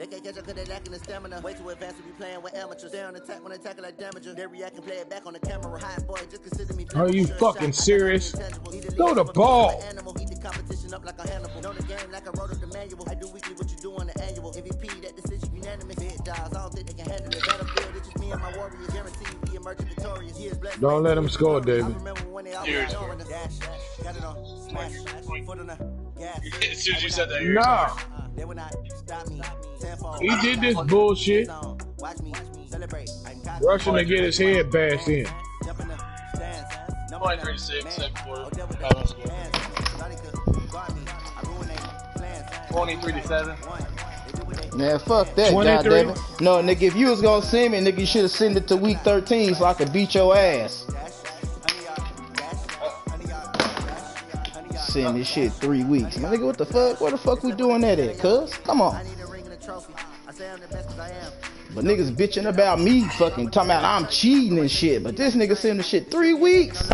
can't catch up because they lacking the stamina. Way too advanced to be playing with amateurs. They on attack when they tackle like damager. They react and play it back on the camera. Hot boy, just consider me. Are you fucking serious? Throw the ball. Eat the competition up like a Hannibal. Know the game like I wrote up the manual. I do weekly what you do on the annual. MVP, that decision unanimous. Big dogs, I don't think they can handle it. Battlefield, it's just me and my warriors. Guaranteed we emerge victorious. Years blessed. Don't let him score, David. Cheers. Got it on. Smash. Foot on the gas. As soon as you said that, you're nah. He did this bullshit. Rushing to get his head bashed in. 23-6, second quarter. 23-7. Man, fuck that, 23. goddamn it. No, nigga, if you was gonna send me, nigga, you should have sent it to week 13 so I could beat your ass. Send this shit 3 weeks. My nigga, what the fuck? Where the fuck we doing that at, cuz? Come on. But niggas bitching about me fucking talking about I'm cheating and shit. But this nigga sending the shit 3 weeks.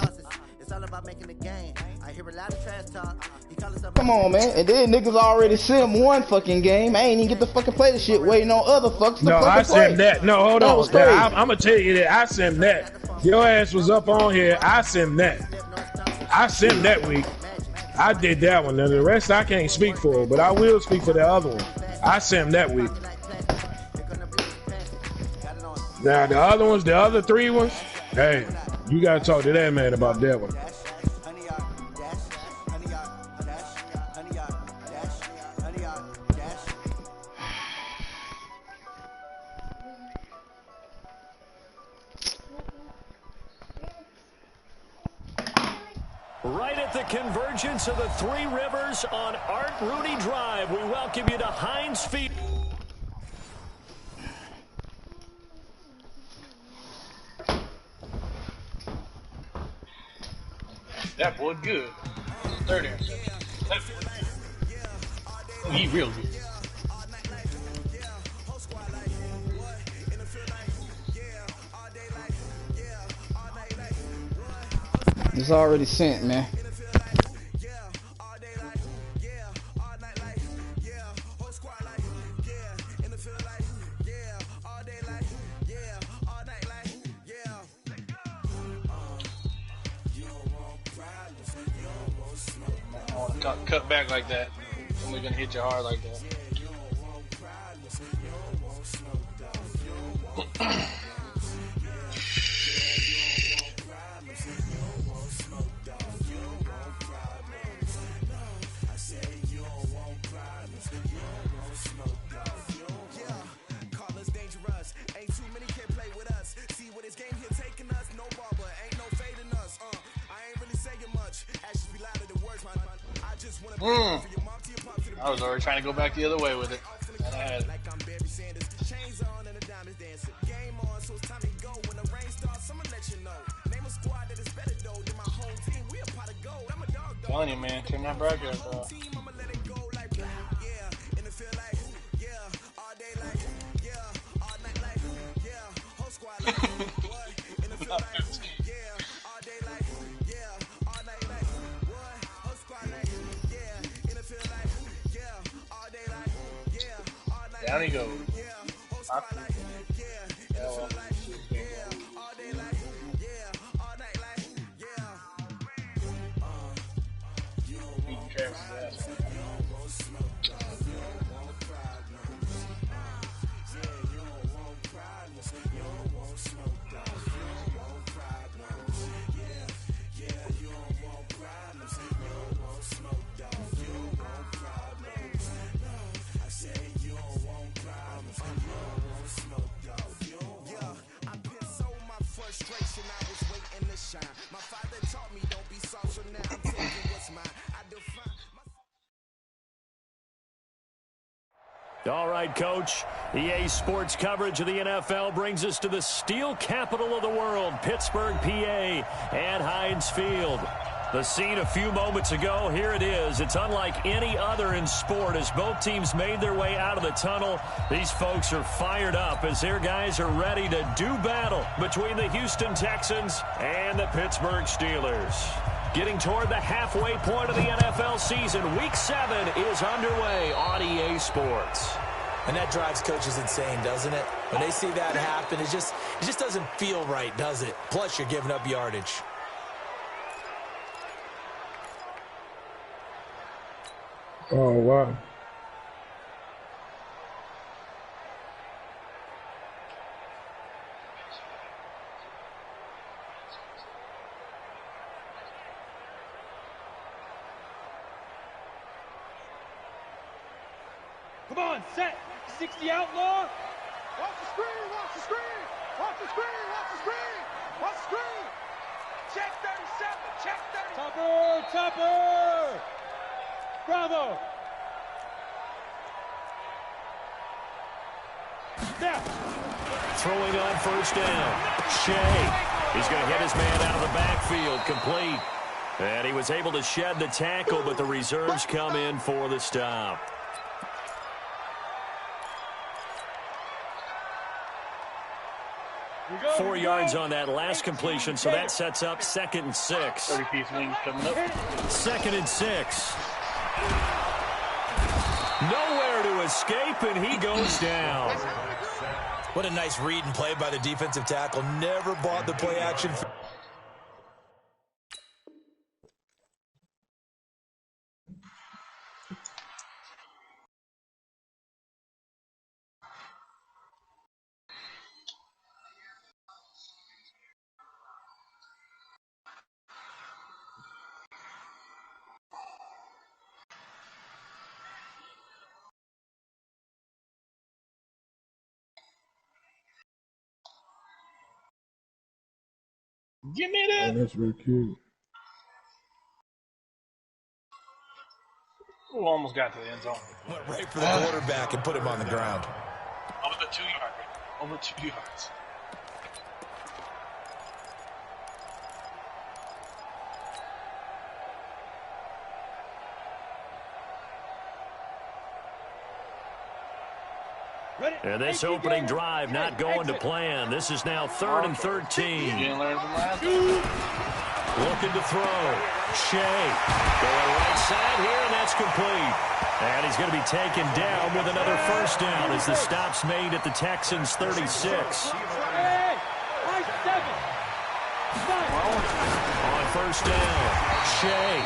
Come on, man. And then niggas already sent him one fucking game. I ain't even get to fucking play the shit waiting on other fucks to no, fucking I play. sent that. No, hold on. Crazy. I'm going to tell you that. I sent that. Your ass was up on here. I sent that. I sent that week. I did that one. Now, the rest I can't speak for, but I will speak for the other one. I sent that week. Now, the other ones, the other 3 ones, hey, you got to talk to that man about that one. Right at the convergence of the Three Rivers on Art Rooney Drive, we welcome you to Heinz Field. That boy good. Third interception. He real good. It's already sent, man. Cut back like that. Somebody's gonna hit you hard like that. I was already trying to go back the other way with it. And I had it. Telling you, man, turn that broadcast off. Down he goes. Beating Travis's ass. All right, Coach. EA Sports coverage of the NFL brings us to the steel capital of the world, Pittsburgh, PA, at Heinz Field. The scene a few moments ago, here it is. It's unlike any other in sport as both teams made their way out of the tunnel. These folks are fired up as their guys are ready to do battle between the Houston Texans and the Pittsburgh Steelers. Getting toward the halfway point of the NFL season, Week 7 is underway on EA Sports. And that drives coaches insane, doesn't it? When they see that happen, it just doesn't feel right, does it? Plus, you're giving up yardage. Oh, wow. Come on, set. 60 outlaw. Watch the screen, watch the screen. Watch the screen, watch the screen. Watch the screen. Check 37, check 30. Topper, topper. Bravo. Now. Throwing on first down. Shea. He's going to hit his man out of the backfield. Complete. And he was able to shed the tackle, but the reserves come in for the stop. 4 yards on that last completion, so that sets up 2nd and 6. 30-piece wings coming up. 2nd and 6. Nowhere to escape, and he goes down. What a nice read and play by the defensive tackle. Never bought the play action. Give me that. Oh, that's very cute. Ooh, almost got to the end zone. Went right for the quarterback and put him on the ground. Over the 2 yard. Over 2 yards. And this opening drive not going to plan. This is now 3rd and 13. Looking to throw. Shea going right side here, and that's complete. And he's going to be taken down with another first down as the stop's made at the Texans' 36. On first down, Shea.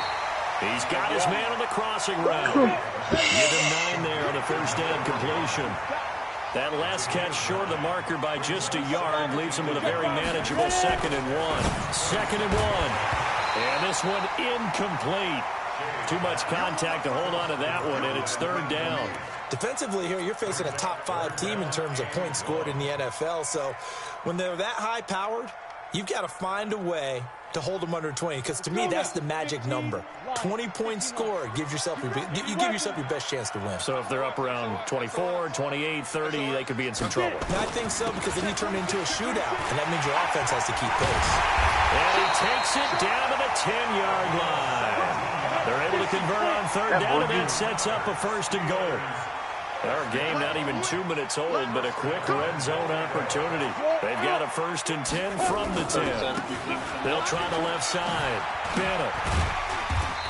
He's got his man on the crossing route. Give him 9 there on the first down completion. That last catch short of the marker by just a yard leaves him with a very manageable 2nd and 1. 2nd and 1. And this one incomplete. Too much contact to hold on to that one, and it's 3rd down. Defensively here, you're facing a top 5 team in terms of points scored in the NFL. So when they're that high-powered, you've got to find a way to hold them under 20, because to me, that's the magic number. 20 points scored, you give yourself your best chance to win. So if they're up around 24, 28, 30, they could be in some trouble. I think so, because then you turn it into a shootout, and that means your offense has to keep pace. And he takes it down to the 10-yard line. They're able to convert on 3rd down, and that sets up a 1st and goal. Our game not even 2 minutes old, but a quick red zone opportunity. They've got a 1st and 10 from the 10. They'll try the left side. Bennett.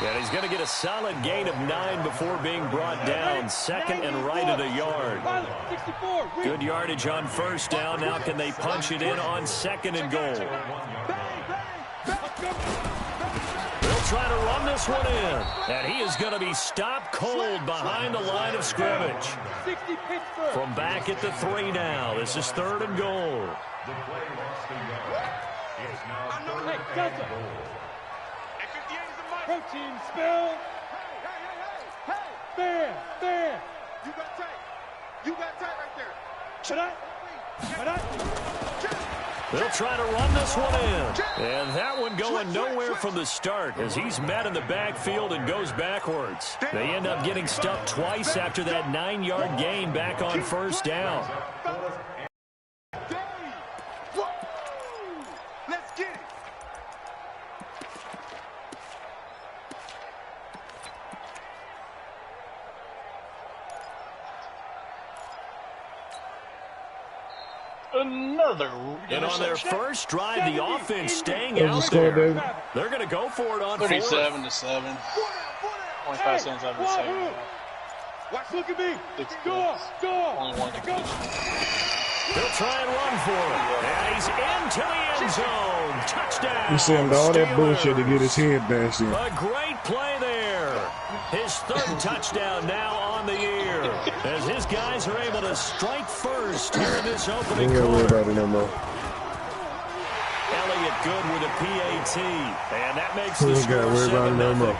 And he's going to get a solid gain of 9 before being brought down. 2nd and right at a yard. Good yardage on first down. Now can they punch it in on 2nd and goal? Trying to run this one in, and he is going to be stopped cold behind the line of scrimmage. From back at the 3 now. This is 3rd and goal. Protein spill. Hey. You got tight right there. Should I? They'll try to run this one in. And that one going nowhere from the start as he's met in the backfield and goes backwards. They end up getting stuck twice after that 9-yard gain back on first down. Let's get it. Another. And on their first drive, the offense staying out there. They're going to go for it on 37 to 7. 25 cents out of the second. Watch, look at me. Score. Only one completion. He'll try and run for it. And he's into the end zone. Touchdown. He sent all that bullshit to get his head bashed in. A great play there. His third touchdown now on the year. As his guys are able to strike first here in this opening Ain't gotta worry quarter. about it no more. Elliott good with a PAT. And that makes the Ain't score gotta worry about it no 7-0. more.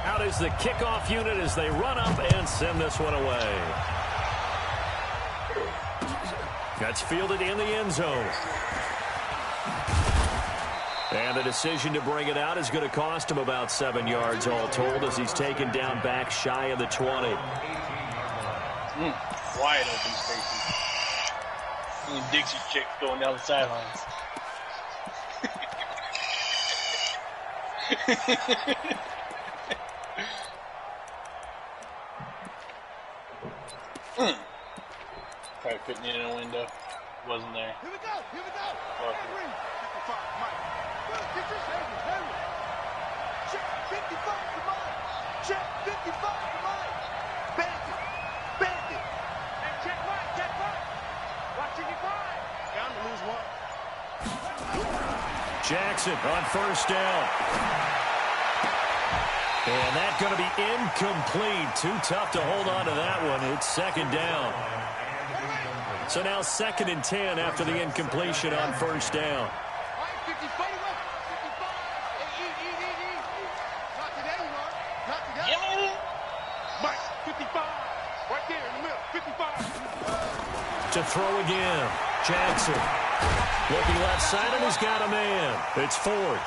Out is the kickoff unit as they run up and send this one away. That's fielded in the end zone. And the decision to bring it out is going to cost him about 7 yards all told as he's taken down back shy of the 20. Wide open spaces. And Dixie chick going down the sidelines. Probably putting it in a window. Wasn't there. Here we go. Fuck. 55, Mike. Get this heavy. Check 55 to Mike. Check 55 to Mike. Bandit. Hey, check Mike. Watch 55. Down to lose one. Jackson on first down. And that's going to be incomplete. Too tough to hold on to that one. It's second down. So now 2nd and 10 after the incompletion on first down. 55. Not today, Mark. Not today. Mike, 55. Right there in the middle. 55. To throw again. Jackson. Looking left side, and he's got a man. It's Ford.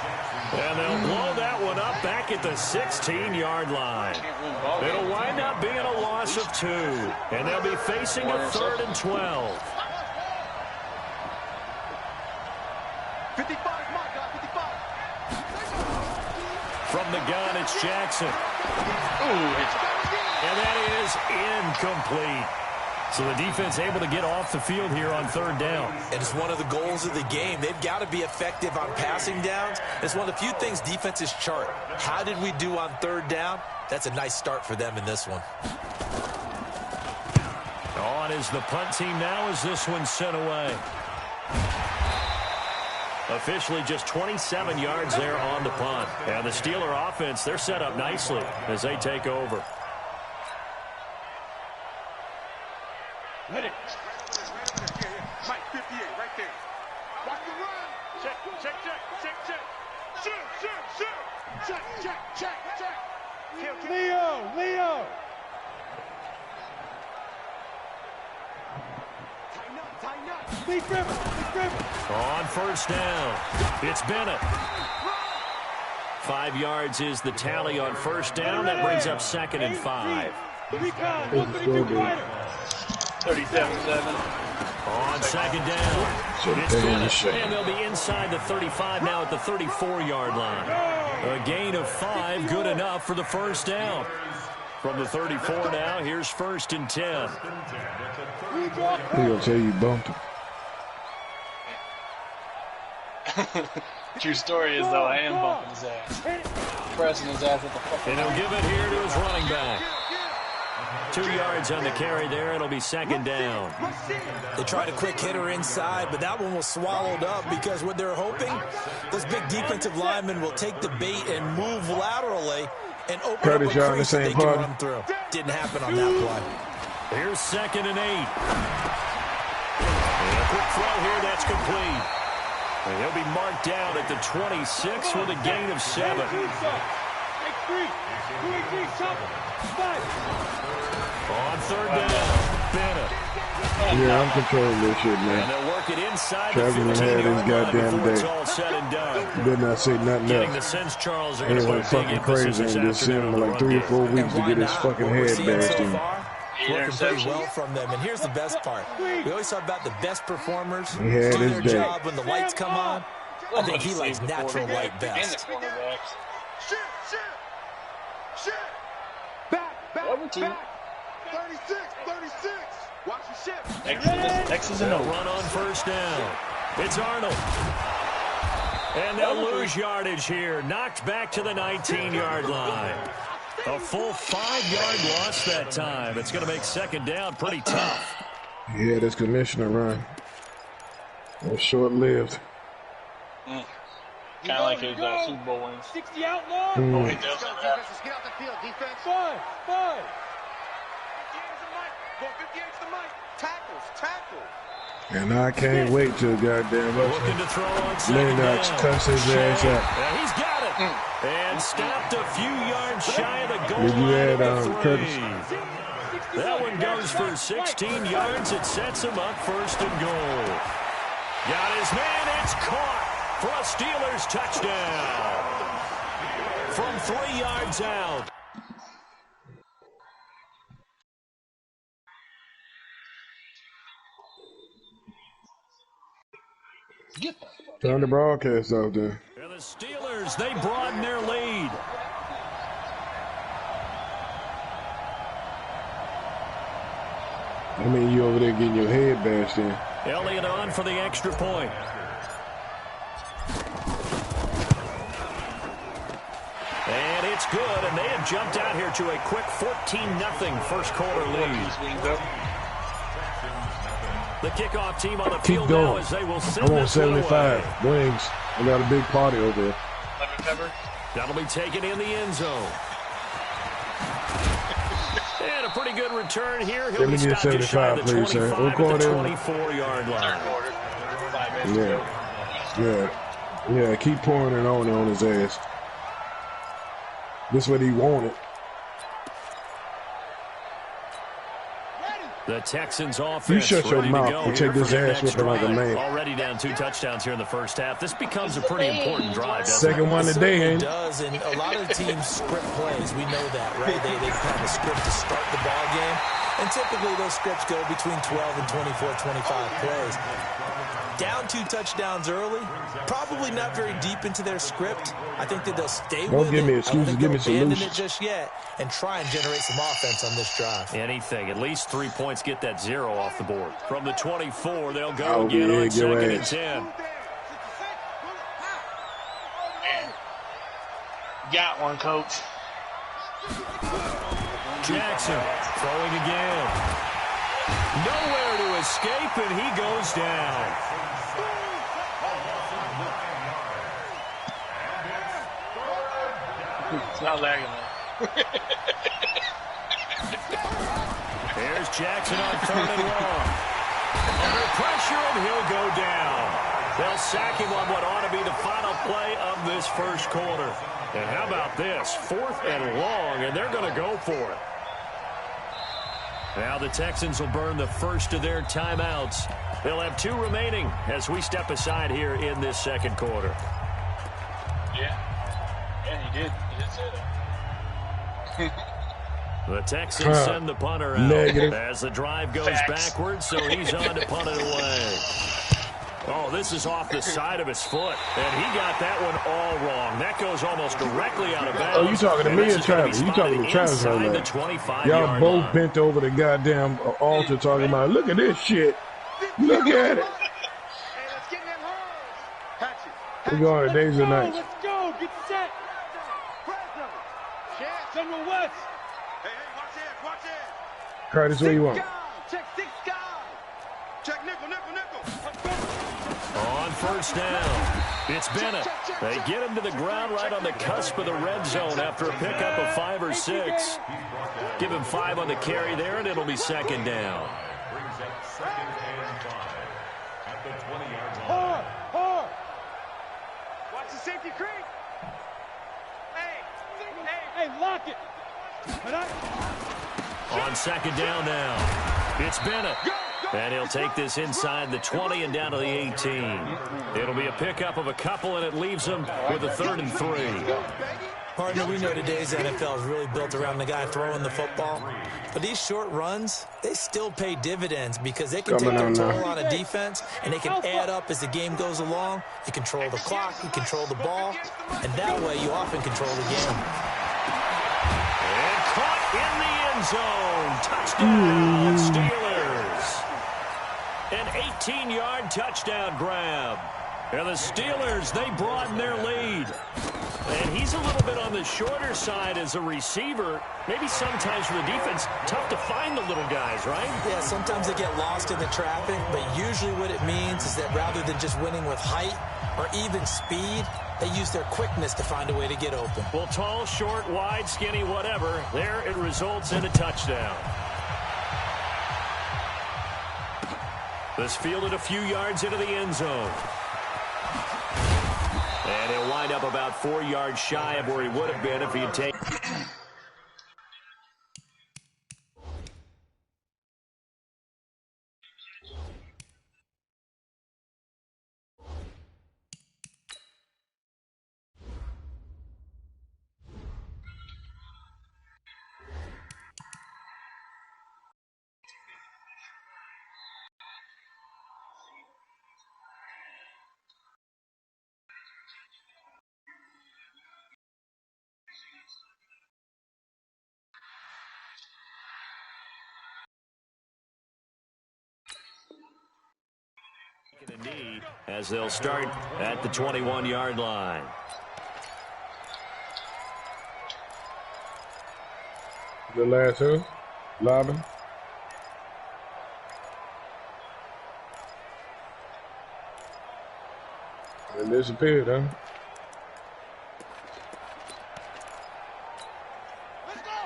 And they'll blow that one up back at the 16-yard line. It'll wind up being a loss of 2. And they'll be facing a 3rd and 12. 55, Mike, 55. From the gun, it's Jackson. And that is incomplete. So the defense able to get off the field here on 3rd down. And it's one of the goals of the game. They've got to be effective on passing downs. It's one of the few things defenses chart. How did we do on 3rd down? That's a nice start for them in this one. On is the punt team now as this one's sent away. Officially just 27 yards there on the punt. And the Steeler offense, they're set up nicely as they take over. Let it. Mike, 58, right there. Watch the run. Check. Shoot. Check. Leo. Tighten up. Big River. On first down, it's Bennett. 5 yards is the tally on first down. That brings up 2nd and 5. 37-7. On 2nd down, it's Bennett. And they'll be inside the 35 now at the 34-yard line. A gain of 5, good enough for the first down. From the 34 now, here's 1st and 10. He'll tell you bumped him. True story is, though, I am bumping his ass. Pressing his ass at the fucking... And he'll give it here to his running back. 2 yards on the carry there. It'll be 2nd down. They tried a quick hitter inside, but that one was swallowed up because what they're hoping, those big defensive linemen will take the bait and move laterally and open up a crease that they can run through. Didn't happen on that play. Here's 2nd and 8. And a quick throw here, that's complete. And he'll be marked down at the 26 with a gain of 7. On 3rd down, Bennett. Yeah, I'm controlling this shit, man. And they'll work it inside Traveling the 15-yard ahead line his goddamn before it's day. all said and done. Better not say nothing Getting the else. sense Charles are He going to went put big fucking emphasis crazy this and just sent afternoon him on like the 3 or run 4 game. weeks to get his fucking head bashed in. Working pretty well from them. And here's the best part. We always talk about the best performers He had do his their day. job when the lights come on. I think he likes natural light best. Shit. Back. 36. Watch your shit. X's and They'll O's. run on first down. It's Arnold. And they'll lose yardage here. Knocked back to the 19-yard line. A full 5-yard loss that time. It's going to make second down pretty tough. Yeah, this commissioner run. It was short-lived. Kind of like his Super Bowl wins. 60 outlaw. Oh, he does Defense, let's get out the field. Defense. 5. 58 is the mic. Go 58 is the mic. Tackle. And I can't wait till goddamn Looking to throw on second Lernard down. cuss his ass out. Yeah, he's got it. And stopped a few yards shy of the goal Did you line add at the 3. Curtis? That one goes for 16 yards. It sets him up first and goal. Got his man. It's caught for a Steelers touchdown. From 3 yards out. Turn the broadcast out there. And the Steelers, they broaden their lead. I mean, you over there getting your head bashed in. Elliott on for the extra point. And it's good, and they have jumped out here to a quick 14-0 first quarter lead. The kickoff team on the field now as they will send I want this one 75 away. wings. I got a big party over there. Lemon pepper. That'll be taken in the end zone. And a pretty good return here. He'll Let me be get stopped just shy of 75, the please, sir. 25 at the Record it. 24-yard line. Third quarter. 5 minutes to go. Yeah, keep pouring it on his ass. This what he wanted. The Texans offense You shut your ready mouth to go and here take for this their ass next whipping like a drive. man. Already down 2 touchdowns here in the first half. This becomes a pretty important drive, doesn't Second it? one It today, certainly ain't it? does, and a lot of the teams script plays. We know that, right? They have a script to start the ball game, and typically those scripts go between 12 and 24, 25 plays. Down 2 touchdowns early, probably not very deep into their script. I think that they'll stay Don't with give me it. excuses, I don't give me think they'll abandon solutions. it just yet and try and generate some offense on this drive. Anything. At least 3 points, get that 0 off the board. From the 24, they'll go Oh, again yeah, on your second and ass. 10. Got one, coach. Jackson throwing again. Nowhere to escape, and he goes down. It's not lagging, man. There's Jackson on 3rd and long. Under pressure, and he'll go down. They'll sack him on what ought to be the final play of this first quarter. And how about this? 4th and long, and they're going to go for it. Now the Texans will burn the first of their timeouts. They'll have 2 remaining as we step aside here in this second quarter. Yeah. Yeah, he did. He did say that. The Texans send the punter out Negative. as the drive goes backwards, so he's on to punt it away. Oh, this is off the side of his foot, and he got that one all wrong. That goes almost directly out of bounds. Oh, you talking to And me this or is gonna be Travis? You talking to spotted Travis inside right the now? 25-yard Y'all both line. bent over the goddamn altar talking about, look at this shit. Look at it. We're going to days and nights. Let's go. Get set. General West. Hey, watch it. Curtis, what you want? Check 6 guys. Check nickel. On first down, it's Bennett. They get him to the ground right on the cusp of the red zone after a pickup of 5 or 6. Give him 5 on the carry there, and it'll be second down. Hard. Watch the safety creep. Hey, lock it. On second down now, it's Bennett. And he'll take this inside the 20 and down to the 18. It'll be a pickup of a couple, and it leaves him with a 3rd and 3. Partner, we know today's NFL is really built around the guy throwing the football. But these short runs, they still pay dividends because they can take their toll on a defense, and they can add up as the game goes along. You control the clock, you control the ball, and that way you often control the game. And caught in the end zone. Touchdown, Steelers. An 18-yard touchdown grab. And the Steelers, they broaden their lead. And he's a little bit on the shorter side as a receiver. Maybe sometimes for the defense, tough to find the little guys, right? Yeah, sometimes they get lost in the traffic, but usually what it means is that rather than just winning with height or even speed, they use their quickness to find a way to get open. Well, tall, short, wide, skinny, whatever, there it results in a touchdown. This fielded a few yards into the end zone. And he'll wind up about 4 yards shy of where he would have been if he had taken. A knee as they'll start at the 21-yard line. The last who? Lobbing. It disappeared, huh?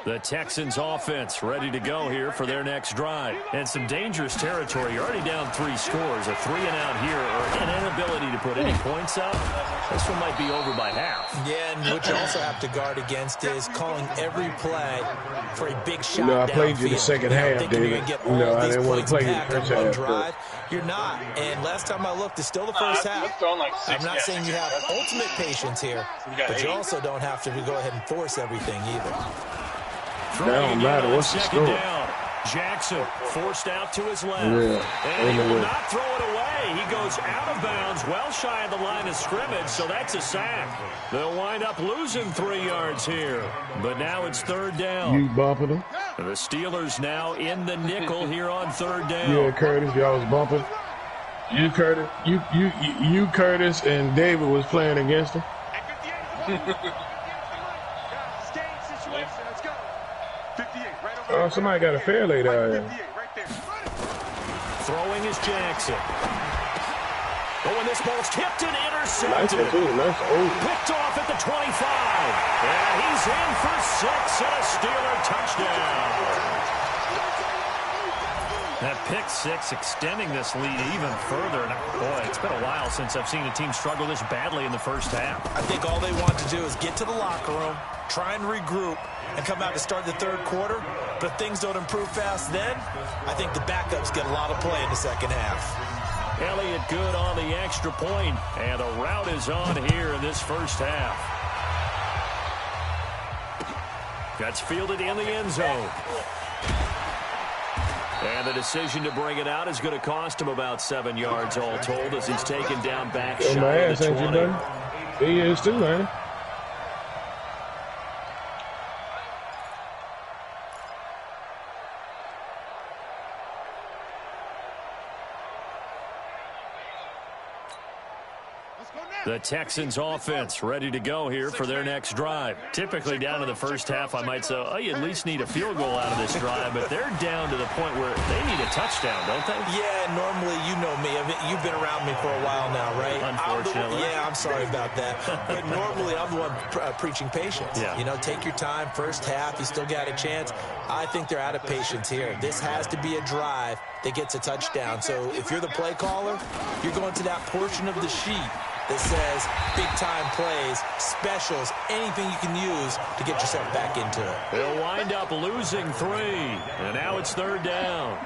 The Texans offense ready to go here for their next drive. And some dangerous territory. You're already down 3 scores. A 3-and-out here or an inability to put any points up. This one might be over by half. Yeah, and what you also have to guard against is calling every play for a big shot. You know, I played you the second half, David. You know, I didn't want to play you the first half. Drive. You're not. And last time I looked, it's still the first half. I'm not saying you have ultimate patience here, but you also don't have to go ahead and force everything either. That don't matter. What's the score? Jackson forced out to his left. Yeah. And he will not throw it away. He goes out of bounds, well shy of the line of scrimmage, so that's a sack. They'll wind up losing 3 yards here. But now it's 3rd down. You bumping them? The Steelers now in the nickel here on 3rd down. Yeah, Curtis, y'all was bumping. You, Curtis, you, Curtis, and David was playing against him. Oh, somebody got a fair lay down here. Throwing is Jackson. Oh, and this ball's tipped and intercepted. Nice. Picked off at the 25. And he's in for 6 and a Steeler touchdown. That pick 6 extending this lead even further. And boy, it's been a while since I've seen a team struggle this badly in the first half. I think all they want to do is get to the locker room, try and regroup, and come out to start the 3rd quarter. But if things don't improve fast then, I think the backups get a lot of play in the second half. Elliott good on the extra point, and the route is on here in this first half. That's fielded in the end zone. And the decision to bring it out is going to cost him about 7 yards all told as he's taken down back shy of the 20. He is too, man. The Texans offense ready to go here for their next drive. Typically down to the first half, I might say, oh, you at least need a field goal out of this drive, but they're down to the point where they need a touchdown, don't they? Yeah, normally, you know me. You've been around me for a while now, right? Unfortunately. I'm sorry about that. But normally, I'm the one preaching patience. Yeah. You know, take your time. First half, you still got a chance. I think they're out of patience here. This has to be a drive that gets a touchdown. So if you're the play caller, you're going to that portion of the sheet that says big-time plays, specials, anything you can use to get yourself back into it. They'll wind up losing 3, and now it's 3rd down.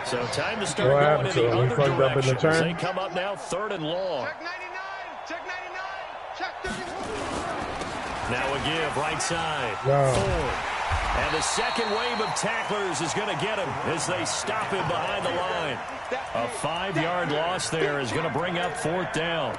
So time to start going in the other direction as they come up now 3rd and long. Check 99, check 31. Now a give, right side. Wow. Ford. And the second wave of tacklers is going to get him as they stop him behind the line. A 5-yard loss there is going to bring up 4th down.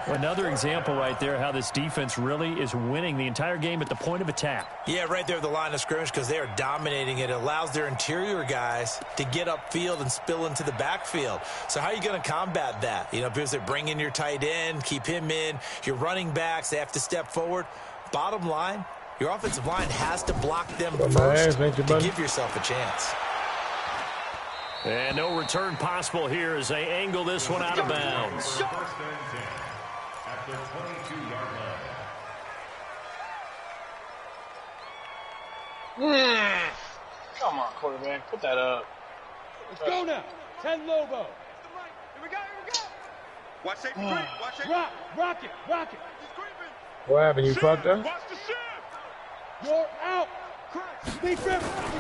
Another example right there how this defense really is winning the entire game at the point of attack. Yeah, right there at the line of scrimmage because they are dominating it. It allows their interior guys to get upfield and spill into the backfield. So how are you going to combat that? You know, because they bring in your tight end, keep him in. Your running backs, they have to step forward. Bottom line, your offensive line has to block them first to give yourself a chance. And no return possible here as they angle this one out of bounds. Come on, quarterback. Put that up. Let's go now. 10 Lobo. Here we go. Watch safety creep. Watch safety. Rock it. What happened? You fucked up? Watch the shift. You're out.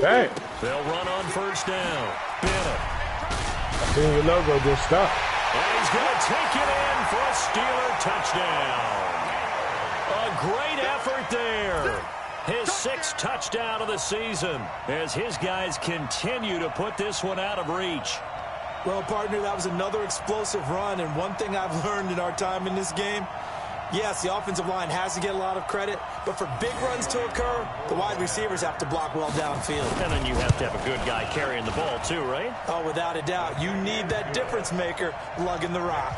Dang. They'll run on first down. Bennett. I seen your logo just stop. And he's going to take it in for a Steeler touchdown. A great effort there. His 6th touchdown of the season as his guys continue to put this one out of reach. Well, partner, that was another explosive run, and one thing I've learned in our time in this game, yes, the offensive line has to get a lot of credit, but for big runs to occur, the wide receivers have to block well downfield. And then you have to have a good guy carrying the ball too, right? Oh, without a doubt. You need that difference maker lugging the rock.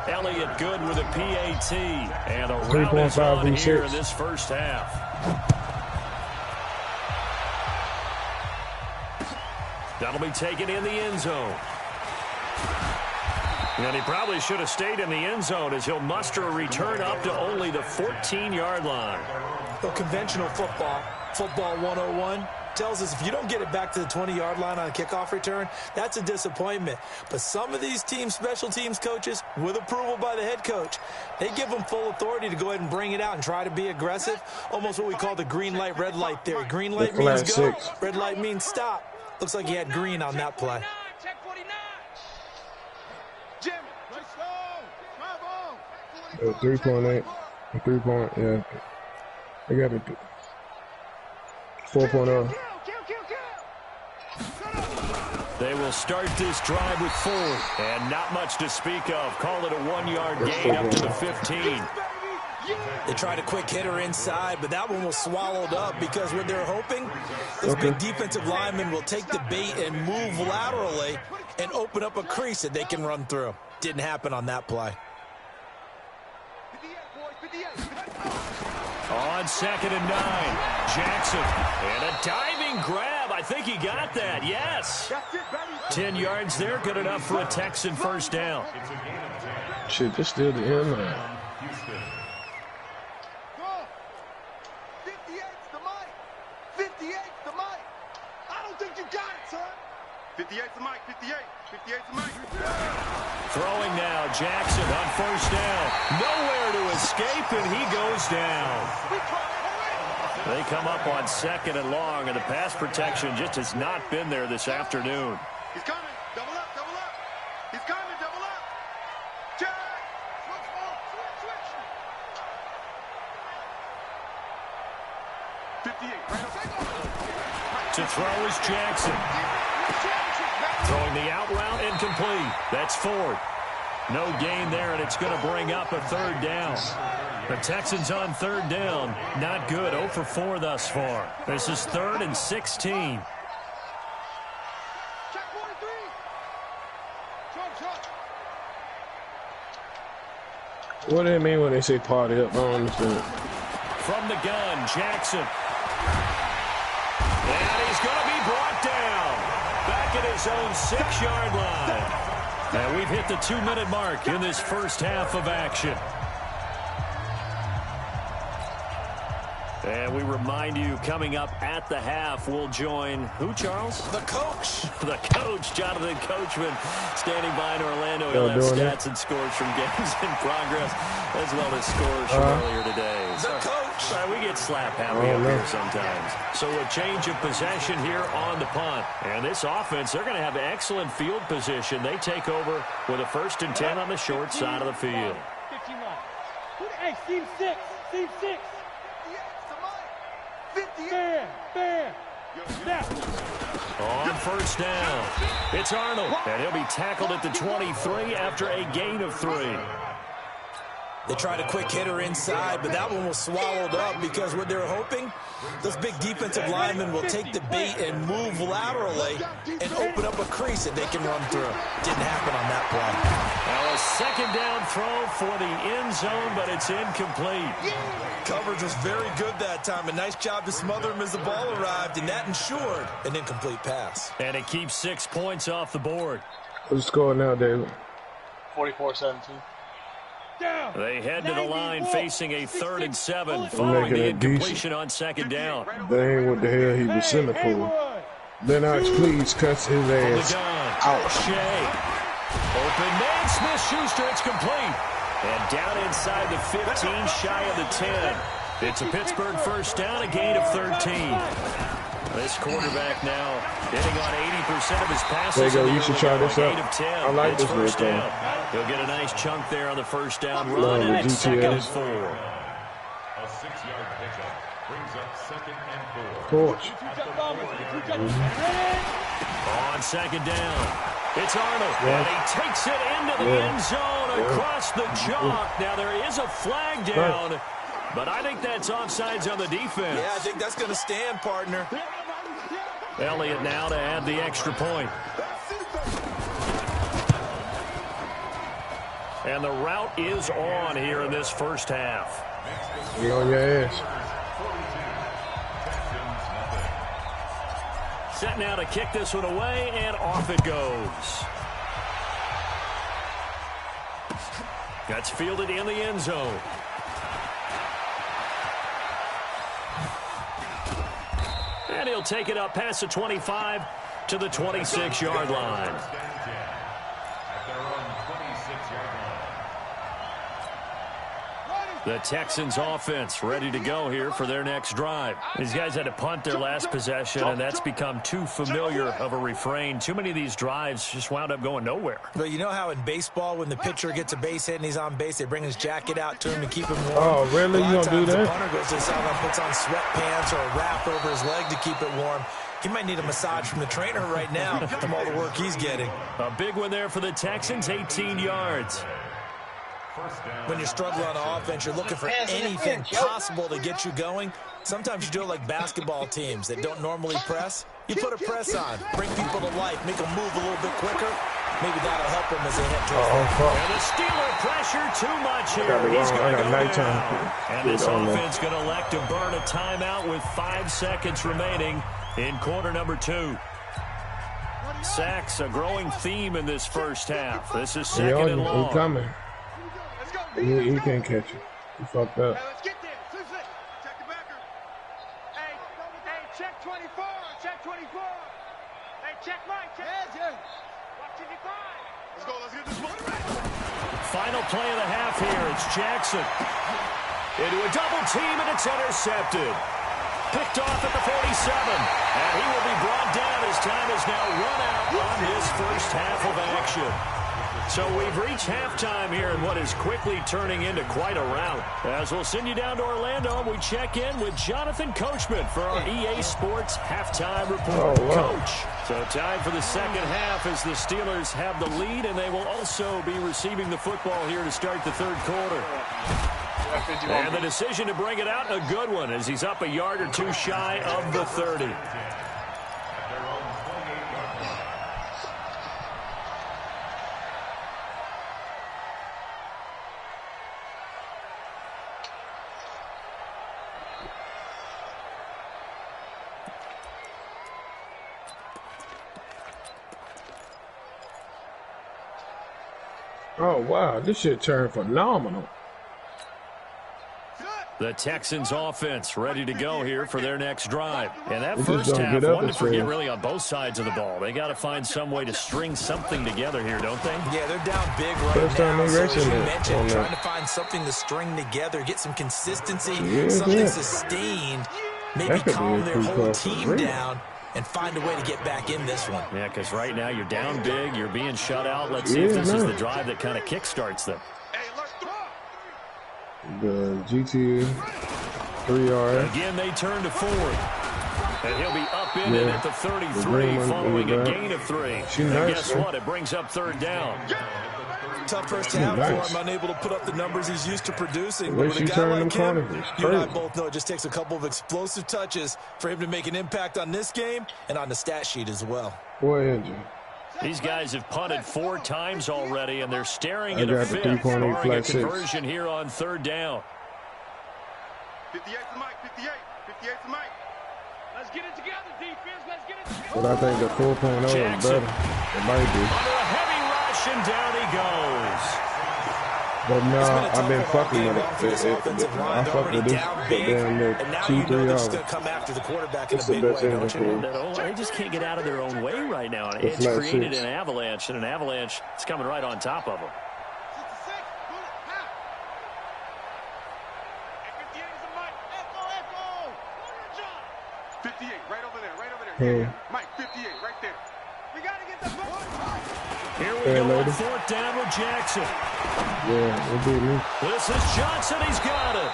Elliott good with a PAT, and a rout is on here in this first half. That'll be taken in the end zone. And he probably should have stayed in the end zone as he'll muster a return up to only the 14-yard line. Well, conventional football 101, tells us if you don't get it back to the 20-yard line on a kickoff return, that's a disappointment. But some of these teams, special teams coaches, with approval by the head coach, they give them full authority to go ahead and bring it out and try to be aggressive. Almost what we call the green light, red light theory. Green light means go, red light means stop. Looks like he had green on that play. Check 49. Jimmy, let's go. 3.8. 3 point, yeah. I got it. 4.0. They will start this drive with 4. And not much to speak of. Call it a 1-yard gain up to the 15. They tried a quick hitter inside, but that one was swallowed up because what they're hoping, this big defensive lineman will take the bait and move laterally and open up a crease that they can run through. Didn't happen on that play. On 2nd and 9, Jackson. And a diving grab. I think he got that. Yes. 10 yards there. Good enough for a Texan first down. Shit, this still the end line. 58's the mic. 58's the mic. I don't think you got it, son. 58's the mic. 58's the mic. Throwing now, Jackson on first down. Nowhere to escape, and he goes down. They come up on 2nd and long, and the pass protection just has not been there this afternoon. He's coming. Double up. He's coming. Double up. Check. Switch. 58. To throw is Jackson. Throwing the out route incomplete. That's Ford. No gain there, and it's going to bring up a 3rd down. The Texans on 3rd down. Not good. 0 for 4 thus far. This is 3rd and 16. What do they mean when they say party up? I don't understand. From the gun, Jackson. And he's going to be brought down. Back at his own 6-yard line. And we've hit the 2-minute mark in this first half of action. And we remind you, coming up at the half, we'll join who, Charles? The coach. The coach, Jonathan Coachman, standing by in Orlando. He'll have stats and scores from games in progress, as well as scores from earlier today. The coach. We get slap happy up here sometimes. So a change of possession here on the punt. And this offense, they're going to have excellent field position. They take over with a 1st and 10 on the short side of the field. 59. Hey, Steve 6. Steve 6. Fair. Snap. On first down, it's Arnold, and he'll be tackled at the 23 after a gain of 3. They tried a quick hitter inside, but that one was swallowed up because what they were hoping, those big defensive linemen will take the bait and move laterally and open up a crease that they can run through. Didn't happen on that play. Now a second down throw for the end zone, but it's incomplete. Coverage was very good that time. A nice job to smother him as the ball arrived, and that ensured an incomplete pass. And it keeps 6 points off the board. What's the score now, David? 44-17. They head to the line facing a 3rd and 7 following the incompletion on second down. That ain't what the hell he was sending for. Lernard, please cuts his ass out. Shea. Open man, Smith-Schuster, it's complete. And down inside the 15, shy of the 10. It's a Pittsburgh first down, a gain of 13. This quarterback now hitting on 80% of his passes. There you go. You should try this out. I like this first down. He'll get a nice chunk there on the first down run, and it's 2nd and 4. A 6-yard pickup brings up 2nd and 4. Coach. On second down, it's Arnold, and he takes it into the end zone across the chalk. Now there is a flag down, but I think that's offsides on the defense. Yeah, I think that's going to stand, partner. Elliott now to add the extra point. And the route is on here in this first half. You on your ass. Set now to kick this one away, and off it goes. That's fielded in the end zone. And he'll take it up past the 25 to the 26-yard line. The Texans offense ready to go here for their next drive. These guys had to punt their last possession, and that's become too familiar of a refrain. Too many of these drives just wound up going nowhere. But you know how in baseball, when the pitcher gets a base hit and he's on base, they bring his jacket out to him to keep him warm? Oh, really? You don't do that? The punter goes to the sideline, puts on sweatpants or a wrap over his leg to keep it warm. He might need a massage from the trainer right now from all the work he's getting. A big one there for the Texans, 18 yards. When you're struggling on offense, you're looking for anything possible to get you going. Sometimes you do it like basketball teams that don't normally press. You put a press on, bring people to life, make them move a little bit quicker.Maybe that'll help them as they head towards and the Steeler pressure too much here. He's going to go down. And this offense going to elect to burn a timeout with 5 seconds remaining in quarter number 2. Sacks, a growing theme in this first half. This is second and long. He's coming. He can't catch it. He fucked up. Hey, let's get there. Check the backer. Hey, check 24. Check 24. Hey, check Mike. Check. Watch 55. Let's go. Let's get this one. Final play of the half here. It's Jackson. Into a double team, and it's intercepted. Picked off at the 47. And he will be brought down as time is now run out on this first half of action. So we've reached halftime here in what is quickly turning into quite a rout. As we'll send you down to Orlando, we check in with Jonathan Coachman for our EA Sports Halftime Report. Coach, so time for the second half as the Steelers have the lead, and they will also be receiving the football here to start the third quarter. And the decision to bring it out, a good one, as he's up a yard or two shy of the 30. Oh, wow. This shit turned phenomenal. The Texans offense ready to go here for their next drive. And that They first half, one to forget fast. really on both sides of the ball. They got to find some way to string something together here, don't they? Yeah, they're down big right First time now. they So as racing you it mentioned, on trying that. to find something to string together, get some consistency, Yeah, something yeah. sustained, maybe That could be calm a their true whole call for team real. down and find a way to get back in this one. Yeah, because right now you're down big, you're being shut out. Let's see if this is the drive that kind of kickstarts them. The GT 3 yards. Again, they turn to fourth. And he'll be up in it at the 33 green one following in a the gain of 3. She And nice, guess man. what? It brings up third down. tough first half for him, unable to put up the numbers he's used to producing. But with a guy like him, you and I crazy. both know it just takes a couple of explosive touches for him to make an impact on this game and on the stat sheet as well. Boy, injury. These guys have punted 4 times already, and they're staring at a got the fifth, 3.8 barring a flat six. conversion here on 3rd down. 58 to Mike, 58. 58 to Mike. Let's get it together, defense. Let's get it together. But I think the 4.0 is Jackson. better. It might be. Under a heavy rush, and down he goes. But no, I've been fucking with it. I fucked with this for damn near 2-3 hours. Come after the quarterback in It's a the big best way, engine don't for you? him. They just can't get out of their own way right now. And It's it's like created 6. an avalanche, and an avalanche is coming right on top of them. 58, right over there, right over there. Hey. Yeah. Mike, 58, right there. We got to get the ball. Here we Hey, go on lady. 4th down with Jackson. Yeah, it beat me. This is Johnson. He's got it.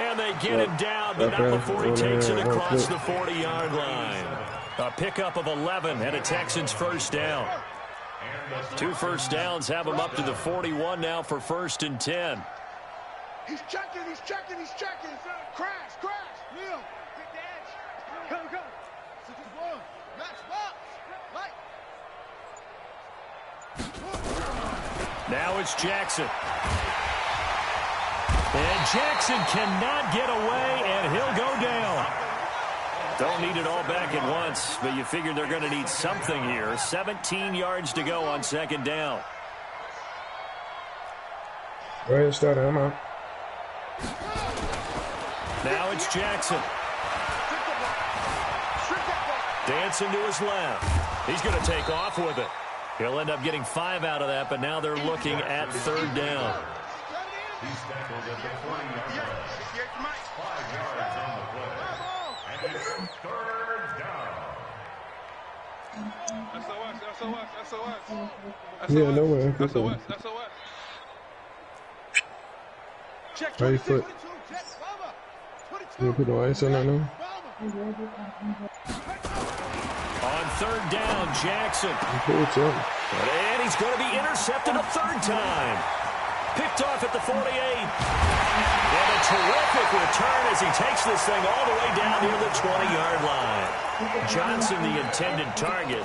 And they get him down, but not Okay. before he takes it Yeah, across that's the 40-yard line. A pickup of 11 and a Texans first down. 2 first downs have him up to the 41 now for 1st and 10. He's checking, he's checking, he's checking. Crash, crash. Neil, take the edge. Go, go. 61. Max box. Right. Now it's Jackson. And Jackson cannot get away, and he'll go down. Don't need it all back at once, but you figure they're going to need something here. 17 yards to go on 2nd down. Go ahead, start it. I'm out. Now it's Jackson. Dancing to his left. He's going to take off with it. He'll end up getting 5 out of that, but now they're looking at 3rd down. He's tackled at the 40-yard line. 58 to Mike. 5 yards on the play. And it's 3rd down. SOS, SOS, SOS. Yeah, no way. SOS, SOS. Check Right foot. You put no ice on that now? On 3rd down, Jackson. And he's going to be intercepted a 3rd time. Picked off at the 48. And a terrific return as he takes this thing all the way down near the 20-yard line. Johnson, the intended target.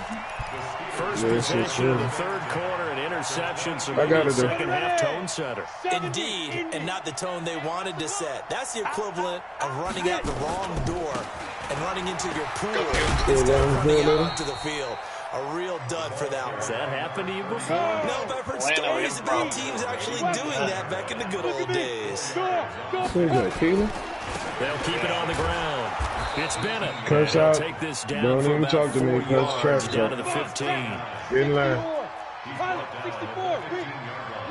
First possession of the 3rd quarter, an interception, so maybe a second-half tone setter. Indeed, and not the tone they wanted to set. That's the equivalent of running out the wrong door and running into your pool instead of running out onto the field. A real dud for that one. Has that happened to you before? No, but I've heard stories about teams actually doing that back in the good old days. Who's Keelan? They'll keep it on the ground. It's Bennett. Curse They'll out. take this down Don't for even about talk to me. 4 Curse yards Travis down out. to the 15. Get in line. 64.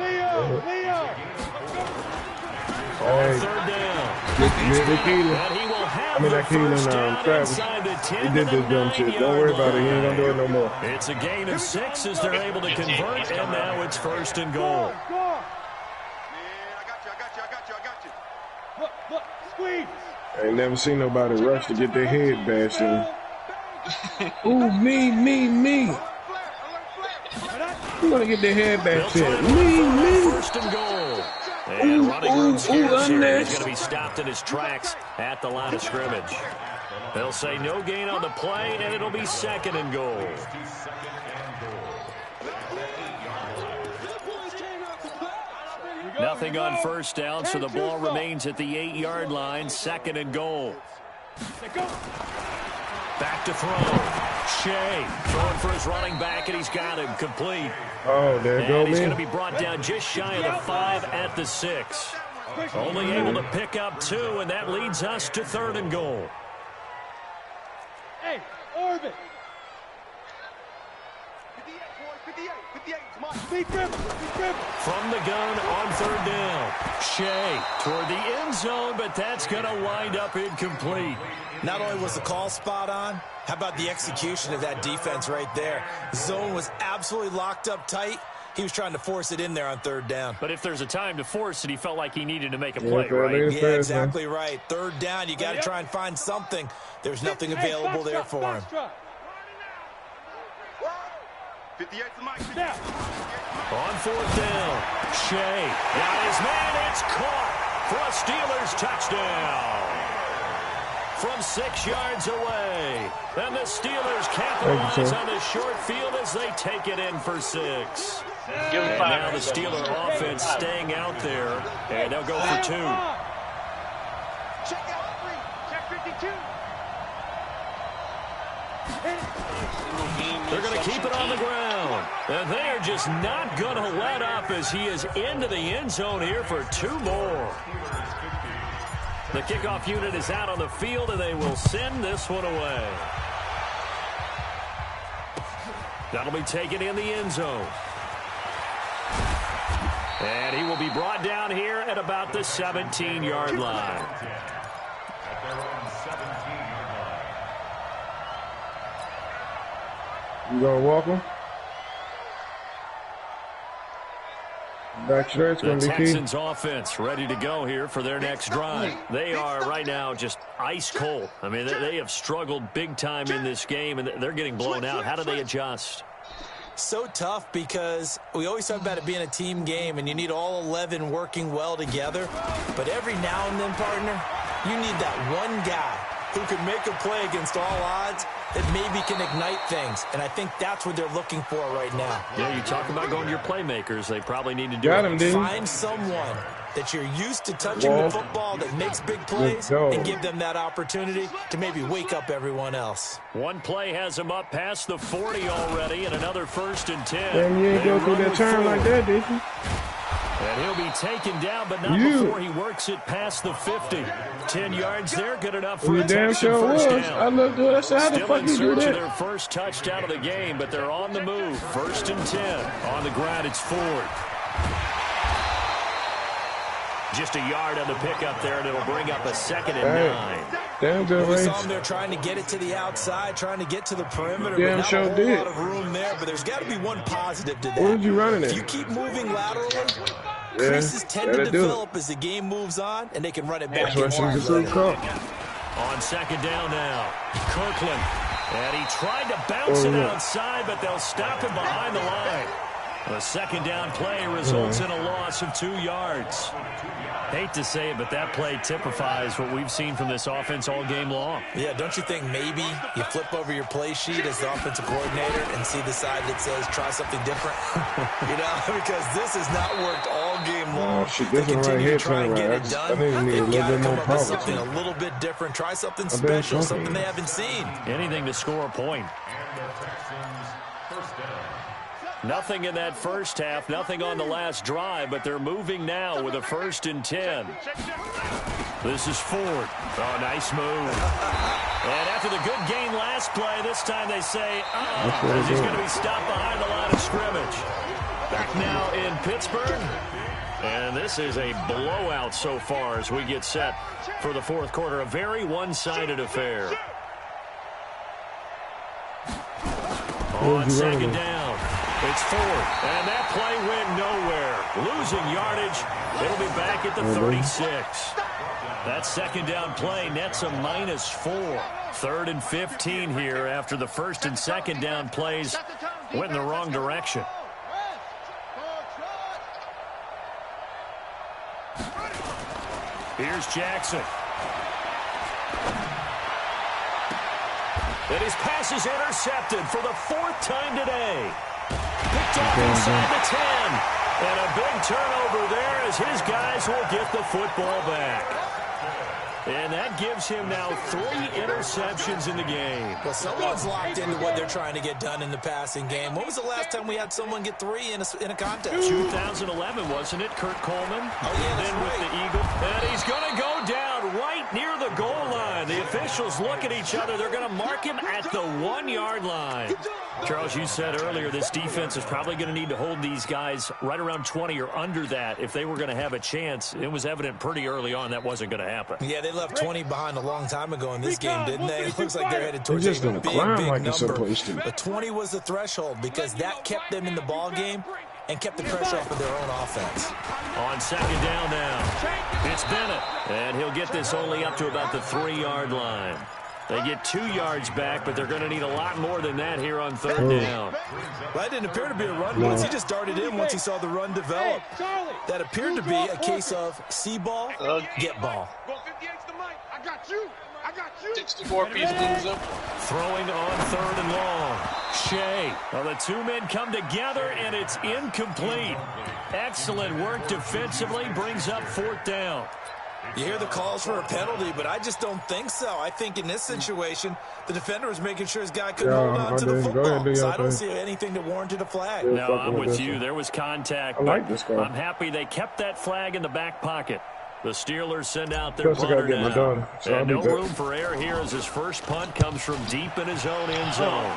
Leo, Leo. Hey, 3rd down. get Keelan. And he will have I mean, the that Keelan, first down Travis. inside the 10 He did to the this dumb shit. 9-yard Don't worry about it. He ain't line. gonna do it no more. It's a gain of 6 as they're able to convert, and now it's 1st and goal. Yeah, I got you, I got you, I got you, I got you. Look, squeeze. I ain't never seen nobody rush to get their head bashed in. Ooh, me. You wanna get their head bashed in? Me. 1st and goal. And running room scarce here. He's going to be stopped in his tracks at the line of scrimmage. They'll say no gain on the play, and it'll be 2nd and goal. Nothing on 1st down, so the ball remains at the 8-yard line. 2nd and goal. Back to throw. Shea throwing for his running back, and he's got him complete. Oh, there you go, And he's going to man. be brought down just shy of the 5 at the 6. Only able to pick up 2, and that leads us to 3rd and goal. Hey, orbit. 58, come on. Speed dribble. From the gun on 3rd down. Shea toward the end zone, but that's going to wind up incomplete. Not only was the call spot on, how about the execution of that defense right there? Zone was absolutely locked up tight. He was trying to force it in there on 3rd down. But if there's a time to force it, he felt like he needed to make a play, Yeah, right? Yeah, exactly right. 3rd down, you got to try and find something. There's nothing available there for him. 58 to Mike. Now. On fourth down, Shea got his man. It's caught for a Steelers touchdown. From 6 yards away. And the Steelers capitalize on the short field as they take it in for 6. And now the Steeler offense staying out there. And they'll go for 2. Check out 3. Check 52. They're going to keep it on the ground. And they are just not going to let up as he is into the end zone here for 2 more. The kickoff unit is out on the field, and they will send this one away. That'll be taken in the end zone. And he will be brought down here at about the 17-yard line. You gonna walk him? Back stretch gonna be key. The Texans offense ready to go here for their next drive. They are right now just ice cold. I mean, they have struggled big time in this game, and they're getting blown out. How do they adjust? So tough because we always talk about it being a team game, and you need all 11 working well together. But every now and then, partner, you need that one guy who can make a play against all odds that maybe can ignite things. And I think that's what they're looking for right now. Yeah, you talk about going to your playmakers. They probably need to do Got it. him, dude. Find someone that you're used to touching the football that makes big plays and give them that opportunity to maybe wake up everyone else. One play has him up past the 40 already, and another 1st and 10. Damn, you ain't go through that turn like that, did you? And he'll be taken down, but not before he works it past the 50. 10 yards there, good enough for a damn Texan sure first was. down. I looked good. I said, how the Still fuck in you do search of that? their first touchdown of the game, but they're on the move. 1st and 10. On the ground, it's Ford. Just a yard on the pickup there, and it'll bring up a 2nd and 9. Damn good We range. saw them there trying to get it to the outside, trying to get to the perimeter. Damn but not sure a whole did. lot of room there, but there's got to be one positive to that. What did you running at? If you keep moving laterally, creases tend to develop as the game moves on, and they can run it back. That's why she's a good call. On 2nd down now, Kirkland. And he tried to bounce it outside, but they'll stop him behind the line. The 2nd down play results in a loss of 2 yards. Hate to say it, but that play typifies what we've seen from this offense all game long. Yeah, don't you think maybe you flip over your play sheet as the offensive coordinator and see the side that says try something different? You know, because this has not worked all game long. This one right here try and get right. it done. I think we need a little bit more power. Something a little bit different. Try something special, something they haven't seen. Anything to score a point. Nothing in that first half, nothing on the last drive, but they're moving now with a 1st and 10. This is Ford. Oh, nice move. And after the good gain last play, this time they say, as he's going to be stopped behind the line of scrimmage. Back now in Pittsburgh. And this is a blowout so far as we get set for the 4th quarter. A very one-sided affair. On 2nd down. It's Ford, and that play went nowhere. Losing yardage. It'll be back at the 36. That 2nd down play nets a -4. 3rd and 15 here after the 1st and 2nd down plays went in the wrong direction. Here's Jackson. And his pass is intercepted for the 4th time today. Picked off inside the 10. And a big turnover there as his guys will get the football back. And that gives him now 3 interceptions in the game. Well, someone's locked into what they're trying to get done in the passing game. When was the last time we had someone get 3 in a contest? 2011, wasn't it, Kurt Coleman? Oh, yeah, that's then right. with the Eagles. And he's going to go down right near the goal line. The officials look at each other. They're going to mark him at the 1-yard line. Charles, you said earlier this defense is probably going to need to hold these guys right around 20 or under that if they were going to have a chance. It was evident pretty early on that wasn't going to happen. Yeah, they left 20 behind a long time ago in this game, didn't they? It looks like they're headed towards just a gonna big climb like it's number. supposed to. But 20 was the threshold because that kept them in the ball game and kept the pressure off of their own offense. On 2nd down now, it's Bennett. And he'll get this only up to about the 3-yard line. They get 2 yards back, but they're going to need a lot more than that here on 3rd down. Well, that didn't appear to be a run once. He just darted in once he saw the run develop. That appeared to be a case of see ball, get ball. 64-piece loser. Throwing on 3rd and long. Shea. Well, the 2 men come together, and it's incomplete. Excellent work defensively. Brings up 4th down. You hear the calls for a penalty, but I just don't think so. I think in this situation, the defender was making sure his guy couldn't hold on to the football. So I don't see anything that warranted a flag. No, I'm with you. There was contact. I like this guy. I'm happy they kept that flag in the back pocket. The Steelers send out their punter now. And no room for error here as his first punt comes from deep in his own end zone.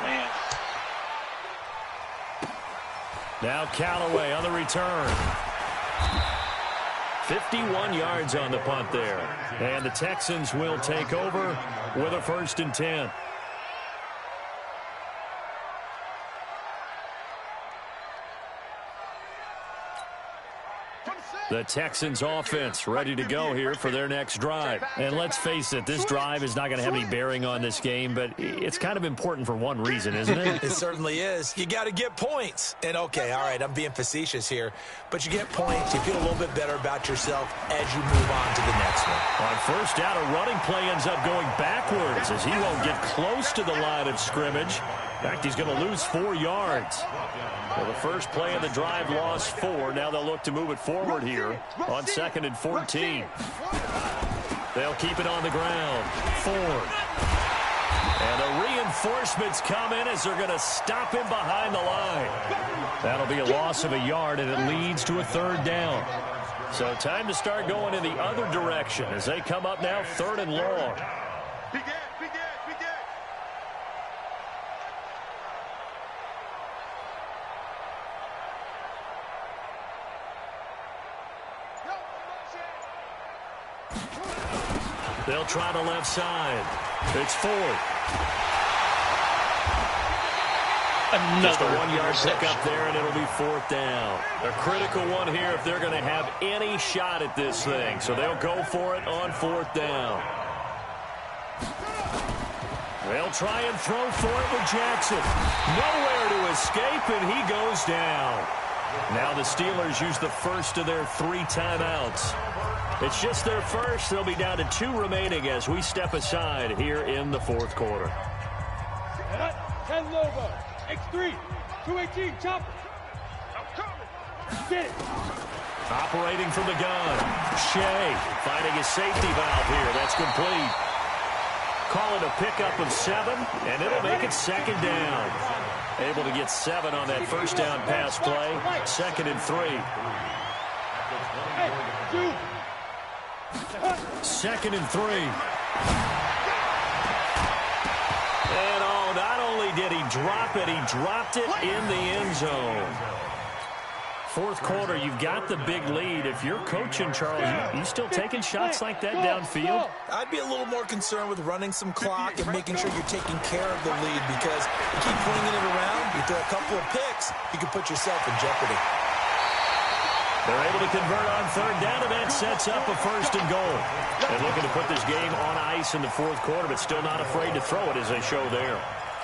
Now Callaway on the return. 51 yards on the punt there. And the Texans will take over with a 1st and 10. The Texans offense ready to go here for their next drive. And let's face it, this drive is not going to have any bearing on this game, but it's kind of important for one reason, isn't it? It certainly is. You got to get points. And, okay, all right, I'm being facetious here, but you get points, you feel a little bit better about yourself as you move on to the next one. On 1st down, a running play ends up going backwards as he won't get close to the line of scrimmage. In fact, he's going to lose 4 yards. Well, the first play of the drive lost 4. Now they'll look to move it forward here on 2nd and 14. They'll keep it on the ground. 4. And the reinforcements come in as they're going to stop him behind the line. That'll be a loss of a yard, and it leads to a 3rd down. So time to start going in the other direction as they come up now 3rd and long. They'll try the left side. It's 4th. Just a 1-yard pickup there, and it'll be 4th down. A critical one here if they're going to have any shot at this thing. So they'll go for it on 4th down. They'll try and throw for it with Jackson. Nowhere to escape, and he goes down. Now the Steelers use the first of their 3 timeouts. It's just their first. They'll be down to 2 remaining as we step aside here in the 4th quarter. 10 Lobo. X3. 218. Chopper. Get it. Operating from the gun. Shea finding his safety valve here. That's complete. Call it a pickup of 7, and it'll make it 2nd down. Able to get 7 on that 1st down pass play. 2nd and 3. 2nd and 3. And not only did he drop it, he dropped it in the end zone. 4th quarter, you've got the big lead. If you're coaching, Charles, you still taking shots like that downfield? I'd be a little more concerned with running some clock and making sure you're taking care of the lead, because you keep flinging it around, you throw a couple of picks, you can put yourself in jeopardy. They're able to convert on 3rd down, and that sets up a 1st and goal. They're looking to put this game on ice in the 4th quarter, but still not afraid to throw it as they show there.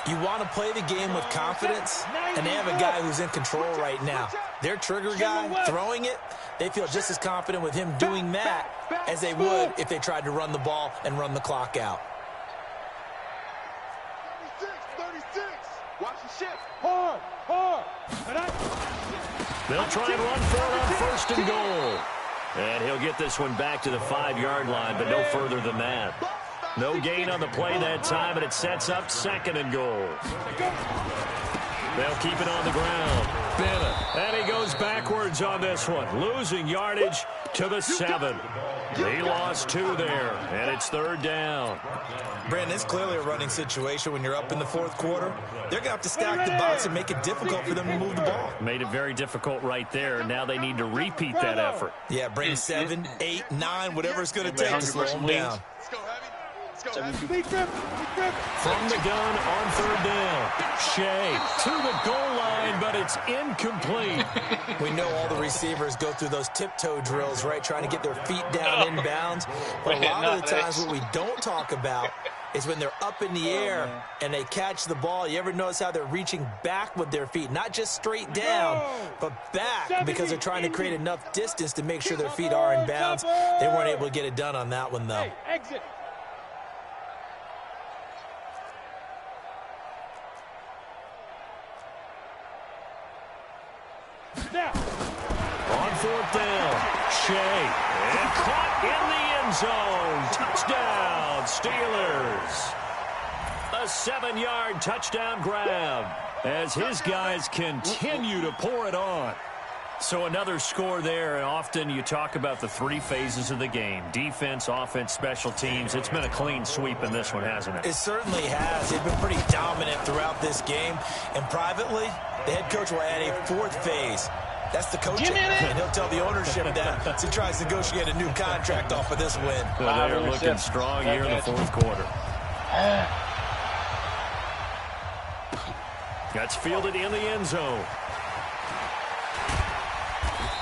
You want to play the game with confidence, and they have a guy who's in control right now. Their trigger guy throwing it, they feel just as confident with him doing that as they would if they tried to run the ball and run the clock out. 36. Watch the shift. Hard. They'll try and run for it on 1st and goal. And he'll get this one back to the 5-yard line, but no further than that. No gain on the play that time, and it sets up 2nd and goal. They'll keep it on the ground. Bennett. And he goes backwards on this one, losing yardage to the 7. He lost 2 there, and it's 3rd down. Brandon, it's clearly a running situation when you're up in the 4th quarter. They're going to have to stack the box and make it difficult for them to move the ball. Made it very difficult right there. Now they need to repeat that effort. Yeah, bring 7, 8, 9, whatever it's going to take to slow them down. From the gun on 3rd down. Shea to the goal line, but it's incomplete. We know all the receivers go through those tiptoe drills, right, trying to get their feet down inbounds. But a lot of the times what we don't talk about is when they're up in the air and they catch the ball. You ever notice how they're reaching back with their feet? Not just straight down, but back, because they're trying to create enough distance to make sure their feet are in bounds. They weren't able to get it done on that one, though. Exit. Now. On fourth down, Shea, and caught in the end zone. Touchdown, Steelers. A 7-yard touchdown grab as his guys continue to pour it on. So another score there, and often you talk about the 3 phases of the game: defense, offense, special teams. It's been a clean sweep in this one, hasn't it? It certainly has. They've been pretty dominant throughout this game. And privately, the head coach will add a 4th phase. That's the coaching, and he'll tell the ownership that as he tries to negotiate a new contract off of this win. Well, they're looking strong here in the 4th quarter. That's fielded in the end zone.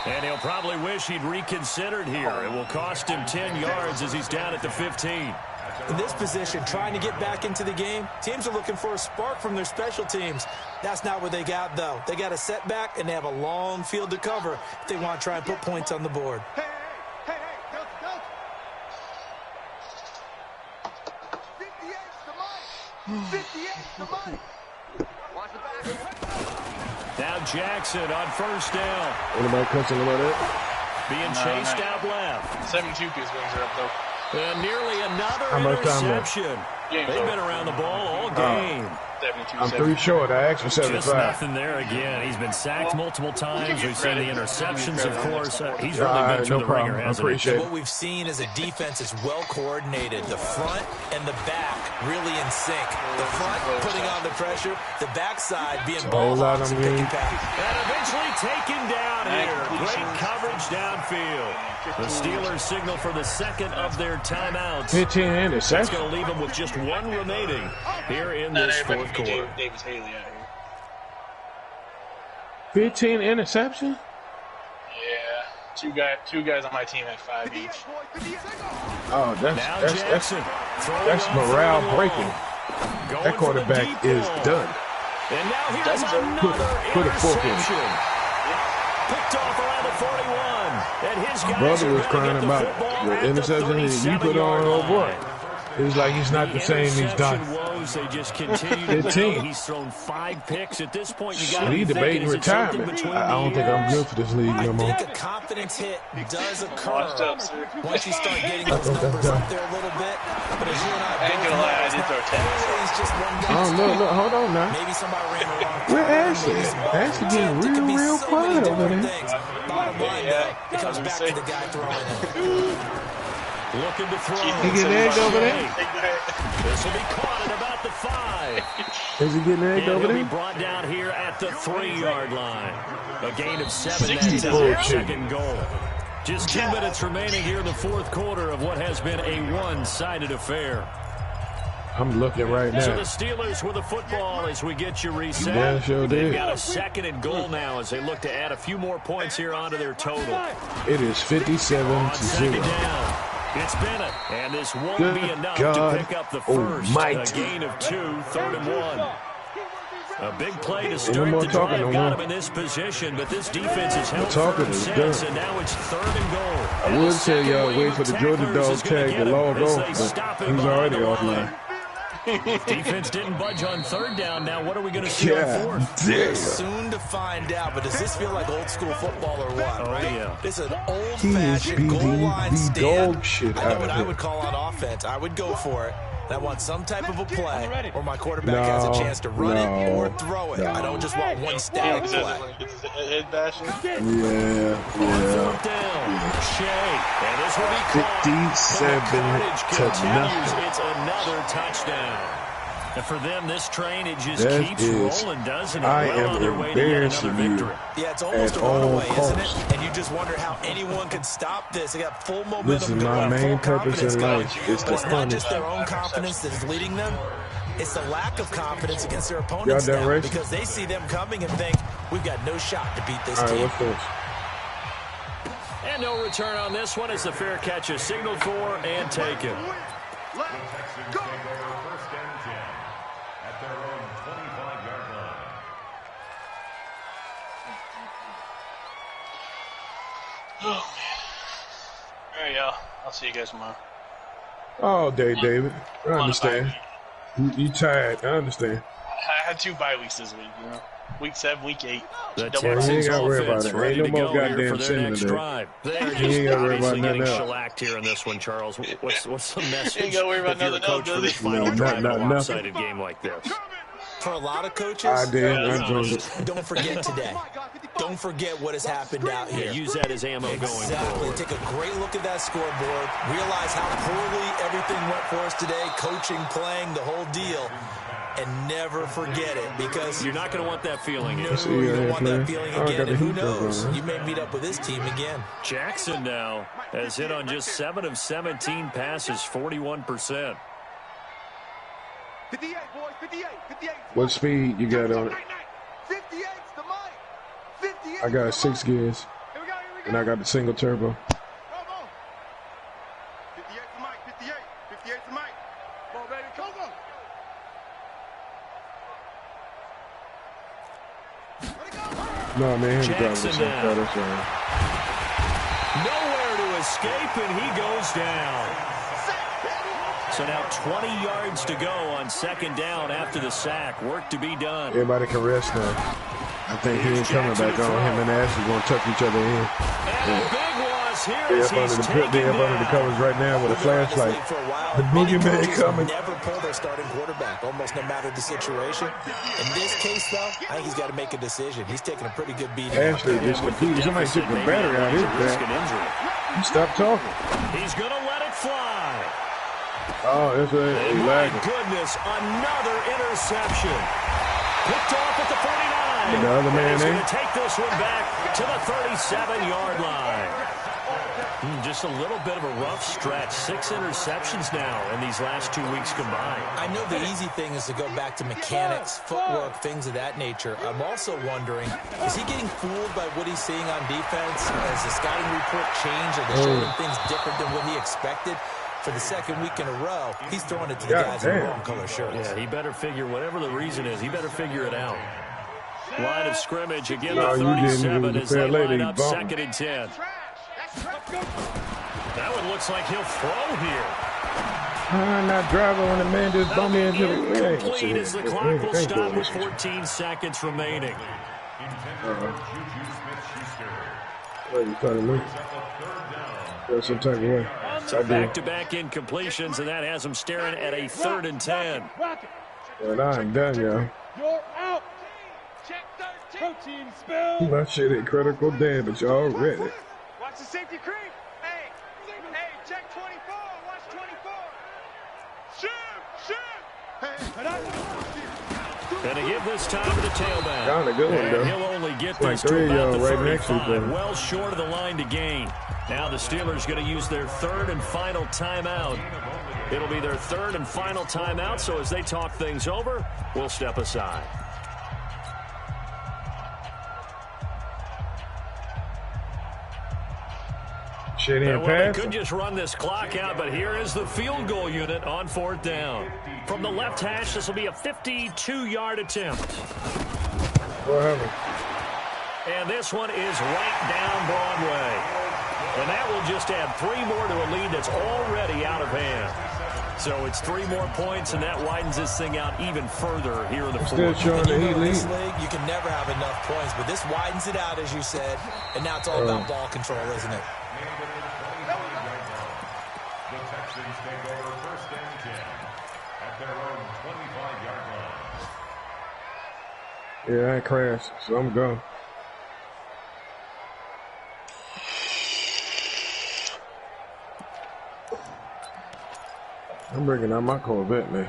And he'll probably wish he'd reconsidered here. It will cost him 10 yards as he's down at the 15. In this position, trying to get back into the game, teams are looking for a spark from their special teams. That's not what they got, though. They got a setback, and they have a long field to cover if they want to try and put points on the board. Hey, go. 58's the money. 58's the money. Watch the back. Now Jackson on first down. Anybody cussing about that? Being chased out left. 72 piece wings are up, though. And nearly another How much time interception. They've been around the ball all game. 72. I'm 3 short. I asked for 75. Just nothing there again. He's been sacked multiple times. We've seen the interceptions, of course. He's really been through the ringer, hasn't he? What we've seen is a defense is well coordinated. The front and the back really in sync. The front putting on the pressure, the backside being ball hawks and picking passes. And eventually taken down here. Great coverage downfield. The Steelers signal for the second of their timeouts. 15 interceptions. That's going to leave them with just 1 remaining here in this 4th quarter. Davis Haley out here. 15 interception? Yeah. Two guys on my team had 5 each. Oh, that's morale breaking. That quarterback is done. And now here's another put a fork in. interception. Picked off around the 41. And his guys Brother was are crying gonna about get the football the at interception you put on, oh boy. It was like he's not the same he's done. They just continue to go. He's thrown 5 picks at this point. You got to be debating retirement. I don't think I'm good for this league no more. I think a confidence hit does occur once you start getting those numbers up there a little bit. But as you and I ain't gonna lie, I did throw 10. Everybody's just one guy. Oh, look, hold on now. Maybe somebody ran the wrong. We're Ashley getting real quiet over there. Bottom line, though, it comes back to the guy throwing it. Looking to throw. He getting egged over there? This will be caught at about the 5. Is he getting egged over there? He'll be brought down here at the 3-yard line. A gain of 7. That is bullshit. their second goal. Just 2 minutes remaining here in the 4th quarter of what has been a one-sided affair. I'm looking right now. So the Steelers with the football as we get you reset. Yeah, sure They've did. got a 2nd and goal now as they look to add a few more points here onto their total. It is 57-0. Down. It's Bennett, and this won't Good be enough God to pick up the first. Almighty. A gain of 2, 3rd and 1. A big play to No start more the talking, drive. no Got more. him in this position, but this defense has held talking firm is since, done. and now it's 3rd and goal. I would tell y'all wait for the Georgia dog tag to log off, but he's already offline. Defense didn't budge on 3rd down. Now what are we going to see on 4th? Damn. Soon to find out, but does this feel like old school football or what? Oh, yeah. This is an He is old-fashioned goal line the stand. dog shit I know out what of I here. would call on offense. I would go for it. And I want some type of a play where my quarterback has a chance to run it or throw it. I don't just want one static play. Head bashing. Yeah. 4th down. Shea. And this will be caught. 57 to nothing. It's another touchdown. And for them, this train, it just That keeps is- rolling, doesn't it? I Well am on their way to yet another embarrassing you. victory. Yeah, it's almost At a runaway, all isn't it? costs. And you just wonder how anyone could stop this. They got full momentum. This is my going, main full purpose confidence in going. life, is to It's not punish. just their own confidence that is leading them. It's the lack of confidence against their opponents Y'all done now racing? because they see them coming and think, we've got no shot to beat this All right, team. what's this? And no return on this one as the fair catch is signaled for and taken. The Texans take over first and 10 at their own 25-yard line. Oh, man. All right, y'all. I'll see you guys tomorrow. All day, David. I understand. You tired. I understand. I had 2 bye weeks this week, you know. Week 7, week 8. The Texans offense ready to go here for their next drive. They are just obviously getting shellacked here in this one, Charles. What's the message if you're a coach for this final drive in a lopsided game like this? For a lot of coaches, I did. I joined it. don't forget today. Don't forget what has happened out here. Use that as ammo going forward. Take a great look at that scoreboard. Realize how poorly everything went for us today. Coaching, playing, the whole deal. And never forget it, because you're not going to want that feeling. No, you don't want that feeling again. And who knows? You may meet up with this team again. Jackson now has hit on just 7 of 17 passes, 41%. 58, boys, 58, 58. What speed you got on it? 58's the mic. 58. I got 6 gears, and I got the single turbo. 58's the mic. 58. 58's the mic. Come on, baby, come on. No, man, he's driving the Jackson same car. That's right. Nowhere to escape, and he goes down. So now 20 yards to go on second down after the sack. Work to be done. Everybody can rest now. I think he ain't coming back on. Him and Ash are going to tuck each other in. And a big loss here They as up under he's the taken they up under the down. covers right now with a flashlight. The boogeyman coming. Never pull their starting quarterback, almost no matter the situation. In this case, though, I think he's got to make a decision. He's taking a pretty good beating. Ashley just competed. Somebody took the battery out of his back. Stop talking. He's going to let it fly. Oh, that's right. And my goodness, another interception. Picked off at the 49. The other man, he's going to take this one back to the 37-yard line. Just a little bit of a rough stretch. 6 interceptions now in these last 2 weeks combined. I know the easy thing is to go back to mechanics, footwork, things of that nature. I'm also wondering, is he getting fooled by what he's seeing on defense? Has the scouting report changed? Are they showing things different than what he expected? For the second week in a row, he's throwing it to the guys in the wrong color shirts. Yeah, he better figure, whatever the reason is, he better figure it out. Line of scrimmage again, No, the you didn't. 37 It was a as they fair lady. line up Bump. 2nd and 10. That one looks like he'll throw here. I'm not driving when the man just bumped me into the Incomplete as the clock will stop with 14 seconds remaining. What are you talking to me? There's some type of way. So back-to-back incompletions, and that has him staring at a 3rd and 10. And I ain't done, y'all. You're out. Check 13. Protein spill. My shit at critical damage already. Watch the safety creep. Hey, check 24. Watch 24. Shoot. And to give this time to the tailback. Got a good one, though. And he'll only get Like this 3 to of about y'all the right next to each 35, other. well short of the line to gain. Now the Steelers going to use their 3rd and final timeout. It'll be their 3rd and final timeout, so as they talk things over, we'll step aside. Shit in Well, they pass. could just run this clock out, but here is the field goal unit on 4th down. From the left hash, this will be a 52-yard attempt. What happened? And this one is right down Broadway. And that will just add 3 more to a lead that's already out of hand. So it's 3 more points, and that widens this thing out even further here in the 4th. Still showing the heat In this lead. league, you can never have enough points, but this widens it out, as you said, and now it's all about ball control, isn't it? The Texans take over first and 10 at their own 25-yard line. Yeah, I crashed, so I'm gone. I'm bringing out my Corvette, man.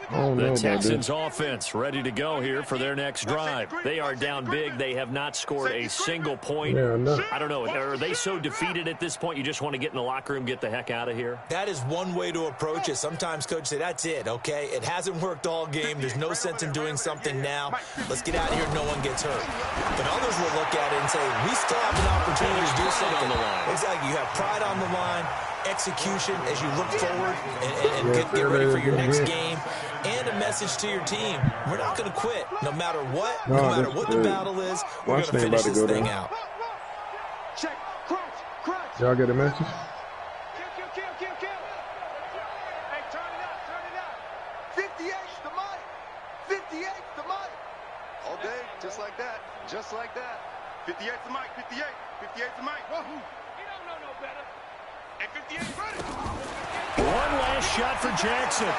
I don't know The about Texans this. offense ready to go here for their next drive. They are down big. They have not scored a single point. Yeah, no. I don't know. Are they so defeated at this point you just want to get in the locker room, get the heck out of here? That is one way to approach it. Sometimes coaches say, that's it, okay? It hasn't worked all game. There's no sense in doing something now. Let's get out of here. No one gets hurt. But others will look at it and say, we still have an opportunity to do something on the line. Exactly. You have pride on the line. execution as you look forward and get ready for your next game, and a message to your team. We're not going to quit no matter what, no matter what the battle is. We're going to finish this thing out. Check, crunch, crunch. Y'all get a message? Kill. Hey, turn it up. 58's the money. 58's the money. All day, just like that. 58's the mic. 58's the mic. He don't know no better. And 58's ready. One last shot for Jackson.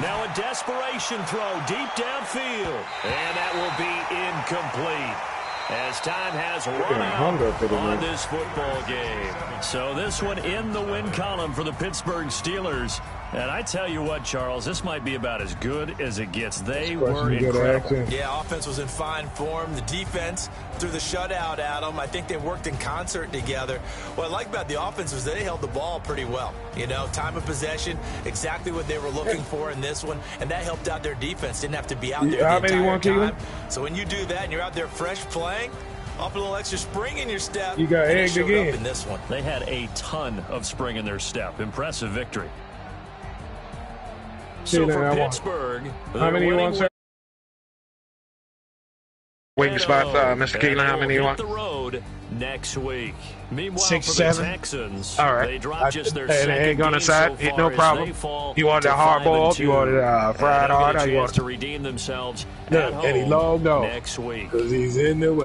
Now a desperation throw deep downfield. And that will be incomplete, as time has run out on this football game. So this one in the win column for the Pittsburgh Steelers. And I tell you what, Charles, this might be about as good as it gets. They were incredible. Yeah, offense was in fine form. The defense threw the shutout at them. I think they worked in concert together. What I like about the offense was they held the ball pretty well. You know, time of possession, exactly what they were looking for in this one, and that helped out their defense. Didn't have to be out there the entire time. So when you do that and you're out there fresh playing, up a little extra spring in your step, you got egged again in this one. They had a ton of spring in their step. Impressive victory. So for Pittsburgh, how many you want, sir? Wing spots, Mr. Keelan, how many you want? The road next week. Meanwhile, 6, for 7. The Texans, all right. They dropped just their second egg on the side, so no problem. You want that hard boiled? You want it fried hard? Or you want to redeem themselves at home Eddie Long, no, next week because he's in the way.